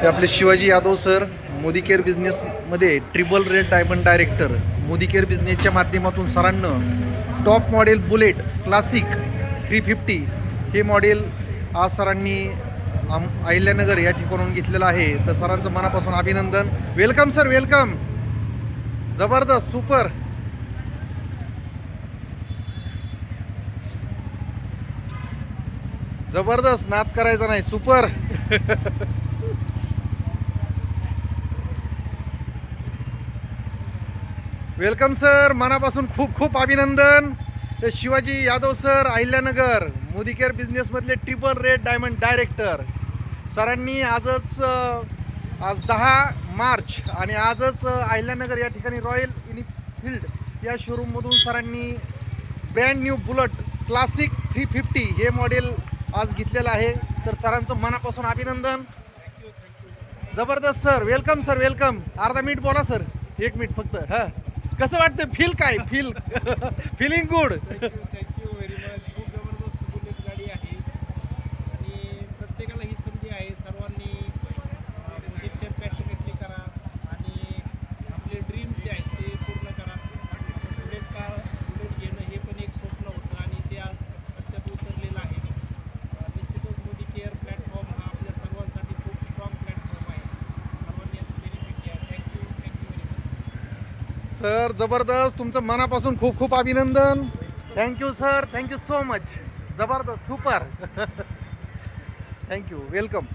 ते आपले Shivaji Yadav sir Modi care बिझनेसमध्ये triple red diamond director. Modi care बिझनेसच्या माध्यमातून सरांना टॉप मॉडेल बुलेट क्लासिक 350 हे मॉडेल आज सरांनी अहिल्यानगर या ठिकाणून घेतलेलं आहे. तर सरांचं मनापासून अभिनंदन. Welcome sir, welcome. जबरदस्त, सुपर. जबरदस्त, नाद करायचा नाही, सुपर. वेलकम सर, मनापासून खूप खूप अभिनंदन. ते शिवाजी यादव सर, अहिल्यानगर, मोदी केअर बिझनेसमधले ट्रिपल रेड डायमंड डायरेक्टर. सरांनी आज 10 मार्च आणि आजच अहिल्यानगर या ठिकाणी रॉयल एनफील्ड या शोरूममधून सरांनी ब्रँड न्यू बुलेट क्लासिक 350 हे मॉडेल आज घेतलेलं आहे. तर सरांचं मनापासून अभिनंदन. जबरदस्त सर, वेलकम सर, वेलकम. अर्धा मिनिट बोला सर, 1 मिनिट फक्त. हां, कसं वाटतं, फील काय, feel? Feeling good. Thank you very much. खूप जबरदस्त बुलेट गाडी आहे आणि प्रत्येकाला ही संधी आहे. सर्वांनी बुलेट पॅशनेटली करा आणि आपले ड्रीम्स जे आहेत ते पूर्ण करा. बुलेट घेणं हे पण एक स्वप्न होतं आणि ते आज सत्यात उतरलेलं आहे. निश्चितच मोदी केअर प्लॅटफॉर्म हा आपल्या सर्वांसाठी खूप स्ट्रॉंग प्लॅटफॉर्म आहे. सर्वांनी याचं बेनिफिट घ्या. Thank you very much. सर जबरदस्त, तुमचं मनापासून खूप खूप अभिनंदन. Thank you sir, thank you so much. जबरदस्त, सुपर. Thank you, welcome.